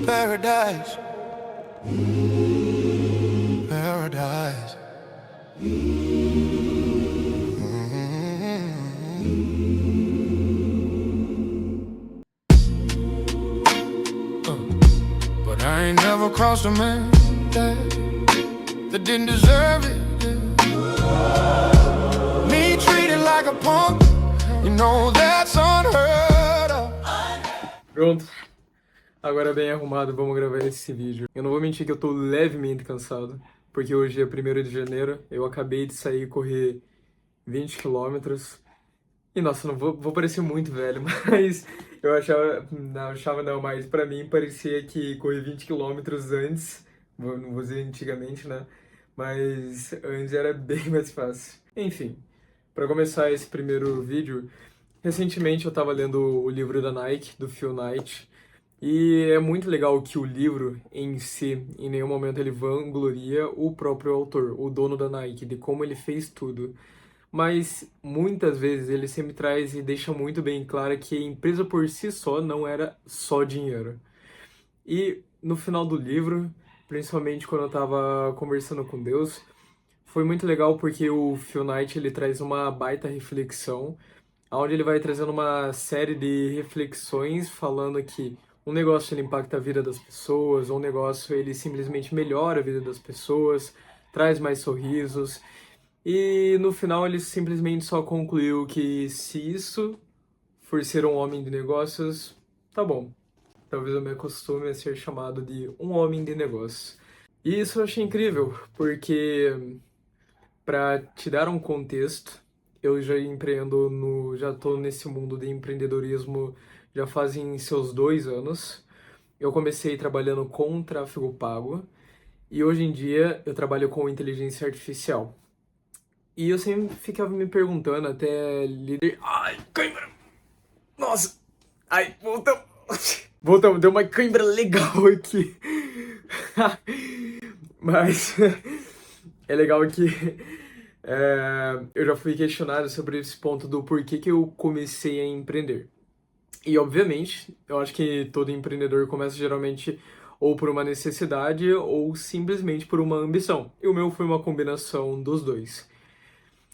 Paradise, paradise. But I ain't never crossed a man that didn't deserve it. Me treated like a punk, you know that's unheard of. Pronto. Agora bem arrumado, vamos gravar esse vídeo. Eu não vou mentir que eu tô levemente cansado, porque hoje é 1º de janeiro, eu acabei de sair e correr 20 quilômetros. E nossa, não vou parecer muito velho, mas eu achava não, mas pra mim parecia que correr 20 quilômetros antes, não vou dizer antigamente, né? Mas antes era bem mais fácil. Enfim, pra começar esse primeiro vídeo, recentemente eu tava lendo o livro da Nike, do Phil Knight, e é muito legal que o livro em si, em nenhum momento ele vangloria o próprio autor, o dono da Nike, de como ele fez tudo. Mas muitas vezes ele sempre traz e deixa muito bem claro que a empresa por si só não era só dinheiro. E no final do livro, principalmente quando eu tava conversando com Deus, foi muito legal porque o Phil Knight ele traz uma baita reflexão, onde ele vai trazendo uma série de reflexões falando que um negócio ele impacta a vida das pessoas, um negócio ele simplesmente melhora a vida das pessoas, traz mais sorrisos. E no final ele simplesmente só concluiu que se isso for ser um homem de negócios, tá bom. Talvez eu me acostume a ser chamado de um homem de negócios. E isso eu achei incrível, porque para te dar um contexto, eu já tô nesse mundo de empreendedorismo já fazem seus 2 anos. Eu comecei trabalhando com tráfego pago e hoje em dia eu trabalho com inteligência artificial. E eu sempre ficava me perguntando até líder. Ai, cãibra! Nossa! Ai, voltamos! Voltamos, deu uma cãibra legal aqui. Mas é legal que eu já fui questionado sobre esse ponto do porquê que eu comecei a empreender. E obviamente, eu acho que todo empreendedor começa geralmente ou por uma necessidade ou simplesmente por uma ambição. E o meu foi uma combinação dos dois.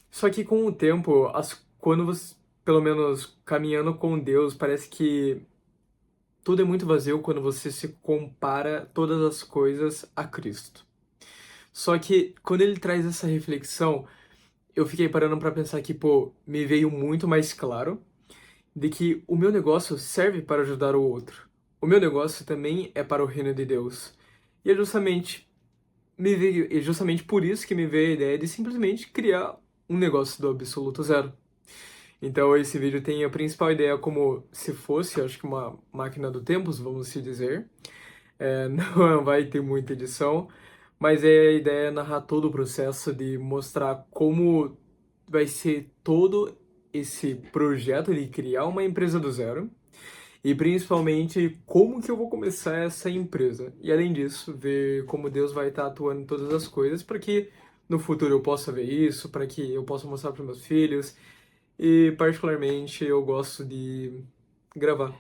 Só que com o tempo, quando você, pelo menos caminhando com Deus, parece que tudo é muito vazio quando você se compara todas as coisas a Cristo. Só que quando ele traz essa reflexão, eu fiquei parando pra pensar que, pô, me veio muito mais claro de que o meu negócio serve para ajudar o outro. O meu negócio também é para o reino de Deus. E é justamente por isso que me veio a ideia de simplesmente criar um negócio do absoluto zero. Então esse vídeo tem a principal ideia como se fosse, acho que uma máquina do tempo, vamos se dizer. Não vai ter muita edição, mas a ideia é narrar todo o processo de mostrar como vai ser todo esse projeto de criar uma empresa do zero e principalmente como que eu vou começar essa empresa. E além disso, ver como Deus vai estar atuando em todas as coisas para que no futuro eu possa ver isso, para que eu possa mostrar para meus filhos. E particularmente eu gosto de gravar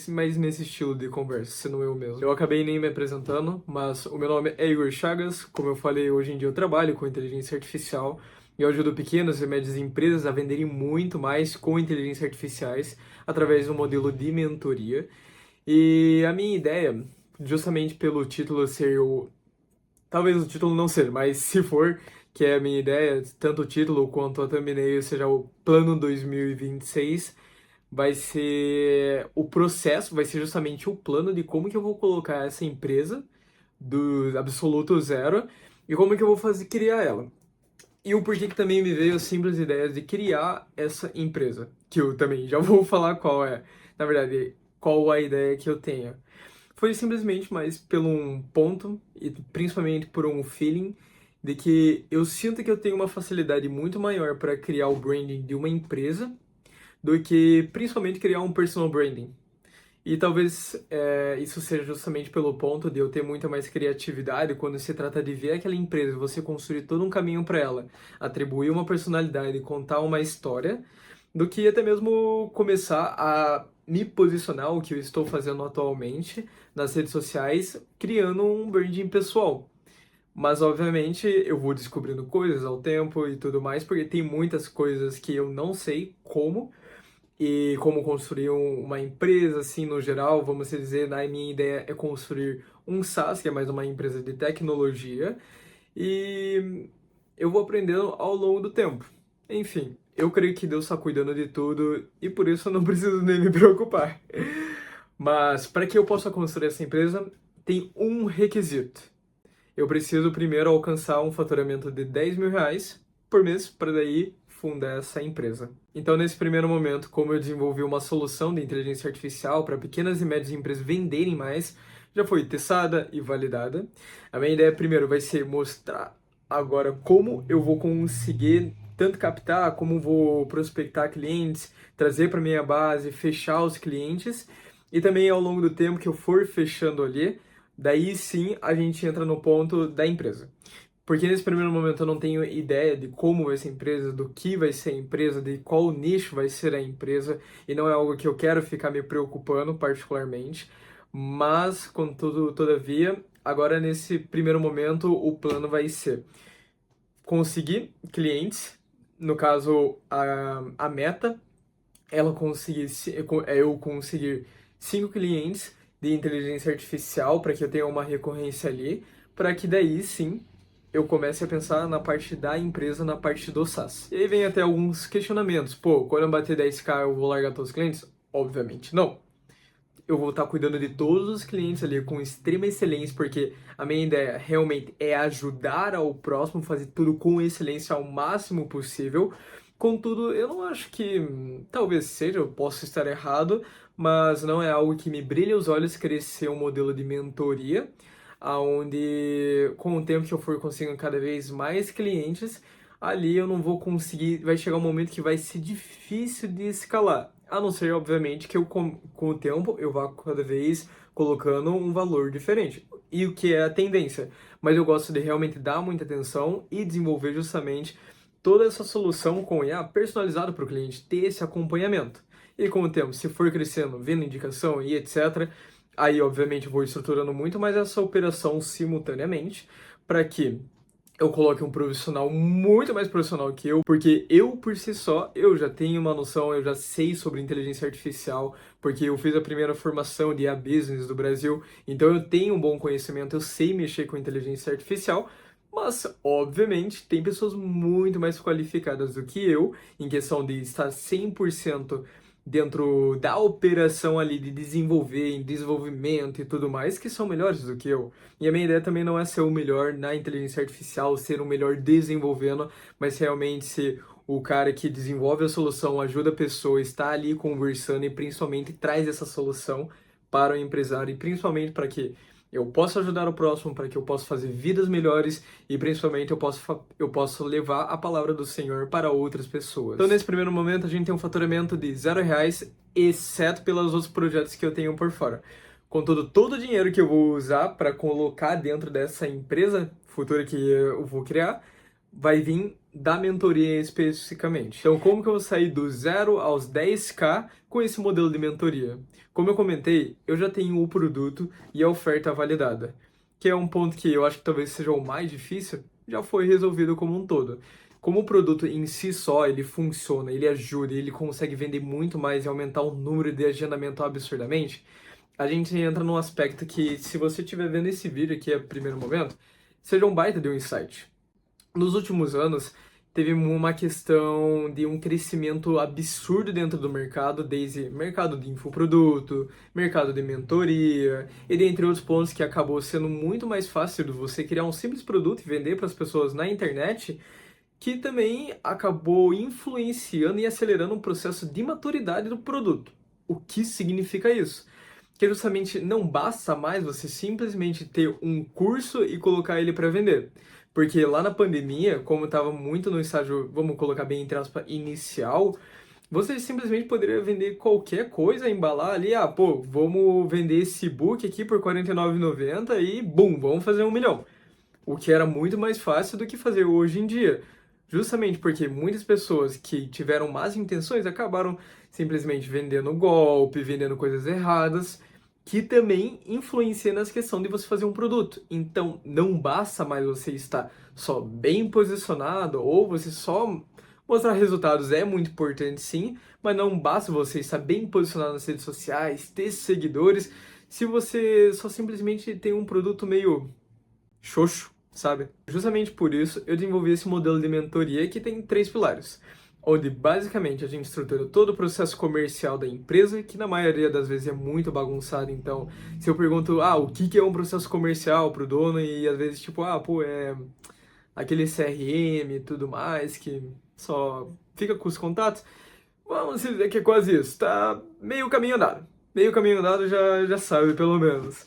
mais nesse estilo de conversa, se não eu mesmo. Eu acabei nem me apresentando, mas o meu nome é Igor Chagas. Como eu falei, hoje em dia eu trabalho com inteligência artificial e eu ajudo pequenas e médias empresas a venderem muito mais com inteligência artificiais através do modelo de mentoria. E a minha ideia, justamente pelo título ser o talvez o título não seja, mas se for, que é a minha ideia, tanto o título quanto a thumbnail seja o Plano 2026, vai ser o processo, vai ser justamente o plano de como que eu vou colocar essa empresa do absoluto zero e como que eu vou fazer criar ela. E o porquê que também me veio a simples ideia de criar essa empresa, que eu também já vou falar qual é, na verdade, qual a ideia que eu tenho. Foi simplesmente mais pelo um ponto, e principalmente por um feeling, de que eu sinto que eu tenho uma facilidade muito maior para criar o branding de uma empresa do que principalmente criar um personal branding. E talvez isso seja justamente pelo ponto de eu ter muita mais criatividade quando se trata de ver aquela empresa, você construir todo um caminho para ela, atribuir uma personalidade, contar uma história, do que até mesmo começar a me posicionar, o que eu estou fazendo atualmente nas redes sociais, criando um branding pessoal. Mas, obviamente, eu vou descobrindo coisas ao tempo e tudo mais, porque tem muitas coisas que eu não sei como, e como construir uma empresa, assim, no geral, vamos dizer, a minha ideia é construir um SaaS, que é mais uma empresa de tecnologia, e eu vou aprendendo ao longo do tempo. Enfim, eu creio que Deus está cuidando de tudo e por isso eu não preciso nem me preocupar. Mas para que eu possa construir essa empresa, tem um requisito. Eu preciso primeiro alcançar um faturamento de R$ 10.000 por mês para daí fundar essa empresa. Então, nesse primeiro momento, como eu desenvolvi uma solução de inteligência artificial para pequenas e médias empresas venderem mais, já foi testada e validada. A minha ideia primeiro vai ser mostrar agora como eu vou conseguir tanto captar, como vou prospectar clientes, trazer para minha base, fechar os clientes e também ao longo do tempo que eu for fechando ali, daí sim a gente entra no ponto da empresa. Porque nesse primeiro momento eu não tenho ideia de como vai ser a empresa, do que vai ser a empresa, de qual nicho vai ser a empresa, e não é algo que eu quero ficar me preocupando particularmente. Mas, contudo, todavia, agora nesse primeiro momento o plano vai ser conseguir clientes, no caso a meta, ela conseguir, eu conseguir 5 clientes de inteligência artificial para que eu tenha uma recorrência ali, para que daí sim eu comece a pensar na parte da empresa, na parte do SaaS. E aí vem até alguns questionamentos. Pô, quando eu bater 10k eu vou largar todos os clientes? Obviamente não. Eu vou estar cuidando de todos os clientes ali com extrema excelência, porque a minha ideia realmente é ajudar ao próximo, fazer tudo com excelência ao máximo possível. Contudo, eu não acho que, talvez seja, eu posso estar errado, mas não é algo que me brilha os olhos crescer um modelo de mentoria, aonde com o tempo que eu for conseguindo cada vez mais clientes, ali eu não vou conseguir, vai chegar um momento que vai ser difícil de escalar. A não ser, obviamente, que eu com o tempo eu vá cada vez colocando um valor diferente. E o que é a tendência. Mas eu gosto de realmente dar muita atenção e desenvolver justamente toda essa solução com IA personalizada para o cliente, ter esse acompanhamento. E com o tempo, se for crescendo, vendo indicação e etc., aí obviamente eu vou estruturando muito mais essa operação simultaneamente para que eu coloque um profissional muito mais profissional que eu, porque eu, por si só, eu já tenho uma noção, eu já sei sobre inteligência artificial, porque eu fiz a primeira formação de IA Business do Brasil, então eu tenho um bom conhecimento, eu sei mexer com inteligência artificial, mas, obviamente, tem pessoas muito mais qualificadas do que eu, em questão de estar 100% dentro da operação ali de desenvolver, em desenvolvimento e tudo mais, que são melhores do que eu. E a minha ideia também não é ser o melhor na inteligência artificial, ser o melhor desenvolvendo, mas realmente ser o cara que desenvolve a solução, ajuda a pessoa, está ali conversando e principalmente traz essa solução para o empresário e principalmente para que eu possa ajudar o próximo, para que eu possa fazer vidas melhores e principalmente eu possa levar a palavra do Senhor para outras pessoas. Então, nesse primeiro momento, a gente tem um faturamento de R$ 0, exceto pelos outros projetos que eu tenho por fora. Contudo, todo o dinheiro que eu vou usar para colocar dentro dessa empresa futura que eu vou criar vai vir da mentoria especificamente. Então, como que eu vou sair do 0 aos 10k com esse modelo de mentoria? Como eu comentei, eu já tenho o produto e a oferta validada, que é um ponto que eu acho que talvez seja o mais difícil, já foi resolvido como um todo. Como o produto em si só, ele funciona, ele ajuda, ele consegue vender muito mais e aumentar o número de agendamento absurdamente, a gente entra num aspecto que, se você estiver vendo esse vídeo aqui a primeiro momento, seja um baita de um insight. Nos últimos anos, teve uma questão de um crescimento absurdo dentro do mercado, desde mercado de infoproduto, mercado de mentoria, e dentre outros pontos que acabou sendo muito mais fácil de você criar um simples produto e vender para as pessoas na internet, que também acabou influenciando e acelerando um processo de maturidade do produto. O que significa isso? Que justamente não basta mais você simplesmente ter um curso e colocar ele para vender. Porque lá na pandemia, como estava muito no estágio, vamos colocar bem entre aspas, inicial, você simplesmente poderia vender qualquer coisa, embalar ali, pô, vamos vender esse e-book aqui por R$ 49,90 e bum, vamos fazer 1 milhão. O que era muito mais fácil do que fazer hoje em dia. Justamente porque muitas pessoas que tiveram más intenções acabaram simplesmente vendendo golpe, vendendo coisas erradas, que também influencia nessa questão de você fazer um produto. Então, não basta mais você estar só bem posicionado ou você só mostrar resultados é muito importante sim, mas não basta você estar bem posicionado nas redes sociais, ter seguidores, se você só simplesmente tem um produto meio xoxo, sabe? Justamente por isso eu desenvolvi esse modelo de mentoria que tem 3 pilares, onde basicamente a gente estrutura todo o processo comercial da empresa, que na maioria das vezes é muito bagunçado. Então, se eu pergunto, o que é um processo comercial pro dono, e às vezes tipo, pô, é aquele CRM e tudo mais, que só fica com os contatos, vamos dizer que é quase isso, tá meio caminho andado. Meio caminho andado já sabe, pelo menos.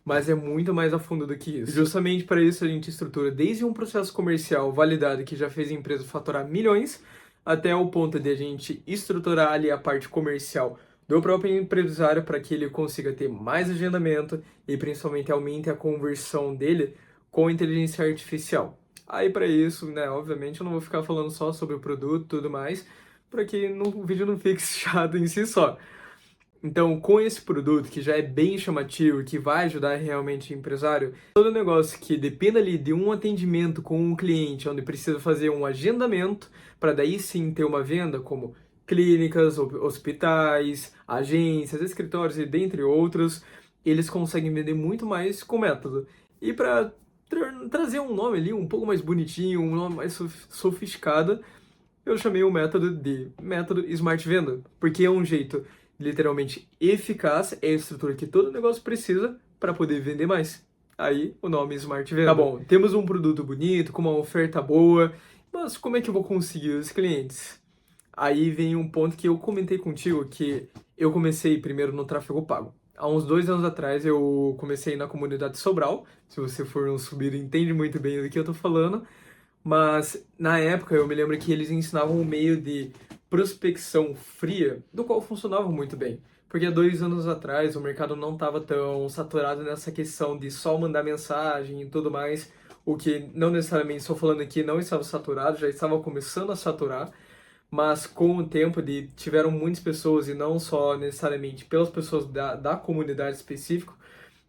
Mas é muito mais a fundo do que isso. Justamente para isso a gente estrutura desde um processo comercial validado que já fez a empresa faturar milhões, até o ponto de a gente estruturar ali a parte comercial do próprio empresário para que ele consiga ter mais agendamento e principalmente aumente a conversão dele com inteligência artificial. Aí para isso, né, obviamente eu não vou ficar falando só sobre o produto e tudo mais, para que o vídeo não fique chato em si só. Então, com esse produto que já é bem chamativo, que vai ajudar realmente o empresário, todo negócio que dependa ali de um atendimento com um cliente, onde precisa fazer um agendamento, para daí sim ter uma venda, como clínicas, hospitais, agências, escritórios e dentre outros, eles conseguem vender muito mais com método. E para trazer um nome ali um pouco mais bonitinho, um nome mais sofisticado, eu chamei o método de método Smart Venda, porque é um jeito literalmente eficaz, é a estrutura que todo negócio precisa para poder vender mais. Aí o nome Smart Venda. Tá bom, temos um produto bonito, com uma oferta boa, mas como é que eu vou conseguir os clientes? Aí vem um ponto que eu comentei contigo, que eu comecei primeiro no tráfego pago. Há uns 2 anos atrás eu comecei na comunidade Sobral. Se você for um subir, entende muito bem do que eu tô falando. Mas na época eu me lembro que eles ensinavam um meio de prospecção fria, do qual funcionava muito bem. Porque há 2 anos atrás o mercado não estava tão saturado nessa questão de só mandar mensagem e tudo mais, o que não necessariamente estou falando aqui não estava saturado, já estava começando a saturar, mas com o tempo tiveram muitas pessoas, e não só necessariamente pelas pessoas da comunidade específica,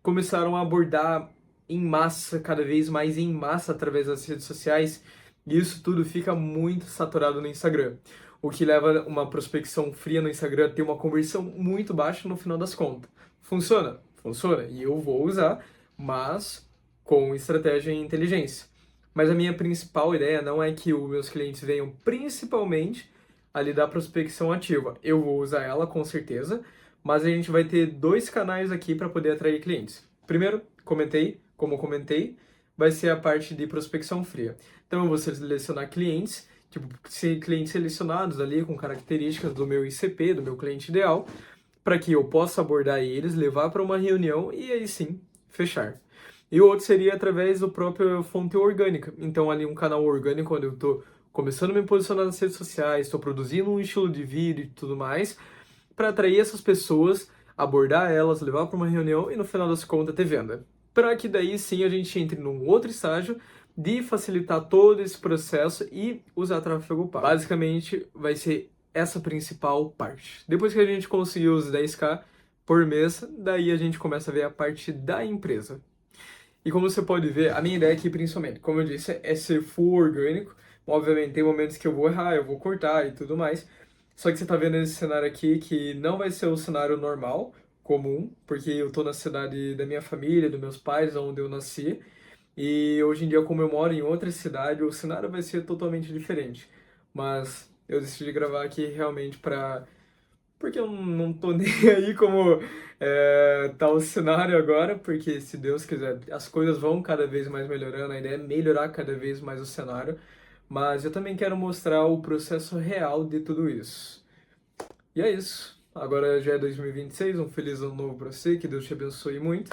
começaram a abordar em massa, cada vez mais em massa através das redes sociais, e isso tudo fica muito saturado no Instagram, o que leva uma prospecção fria no Instagram a ter uma conversão muito baixa no final das contas. Funciona? Funciona, e eu vou usar, mas com estratégia e inteligência. Mas a minha principal ideia não é que os meus clientes venham principalmente ali da prospecção ativa. Eu vou usar ela com certeza, mas a gente vai ter 2 canais aqui para poder atrair clientes. Primeiro, como comentei, vai ser a parte de prospecção fria. Então eu vou selecionar clientes, tipo, clientes selecionados ali com características do meu ICP, do meu cliente ideal, para que eu possa abordar eles, levar para uma reunião e aí sim fechar. E o outro seria através do próprio fonte orgânica. Então ali um canal orgânico onde eu estou começando a me posicionar nas redes sociais, estou produzindo um estilo de vídeo e tudo mais, para atrair essas pessoas, abordar elas, levar para uma reunião e no final das contas ter venda. Para que daí sim a gente entre num outro estágio de facilitar todo esse processo e usar tráfego pago. Basicamente vai ser essa principal parte. Depois que a gente conseguir os 10k por mês, daí a gente começa a ver a parte da empresa. E como você pode ver, a minha ideia aqui principalmente, como eu disse, é ser full orgânico. Obviamente tem momentos que eu vou errar, eu vou cortar e tudo mais. Só que você tá vendo esse cenário aqui que não vai ser o cenário normal, comum, porque eu tô na cidade da minha família, dos meus pais, onde eu nasci. E hoje em dia, como eu moro em outra cidade, o cenário vai ser totalmente diferente. Mas eu decidi gravar aqui realmente porque eu não tô nem aí como tá o cenário agora, porque se Deus quiser, as coisas vão cada vez mais melhorando, a ideia é melhorar cada vez mais o cenário, mas eu também quero mostrar o processo real de tudo isso. E é isso. Agora já é 2026, um feliz ano novo pra você, que Deus te abençoe muito.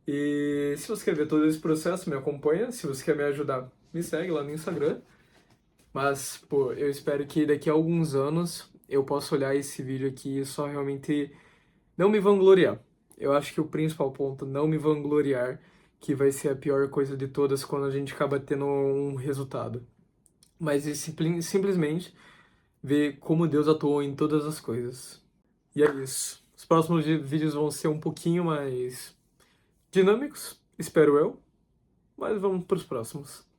E se você quer ver todo esse processo, me acompanha. Se você quer me ajudar, me segue lá no Instagram. Mas, pô, eu espero que daqui a alguns anos eu possa olhar esse vídeo aqui e só realmente não me vangloriar. Eu acho que o principal ponto, não me vangloriar, que vai ser a pior coisa de todas quando a gente acaba tendo um resultado. mas simplesmente ver como Deus atuou em todas as coisas. E é isso. Os próximos vídeos vão ser um pouquinho mais dinâmicos, espero eu, mas vamos para os próximos.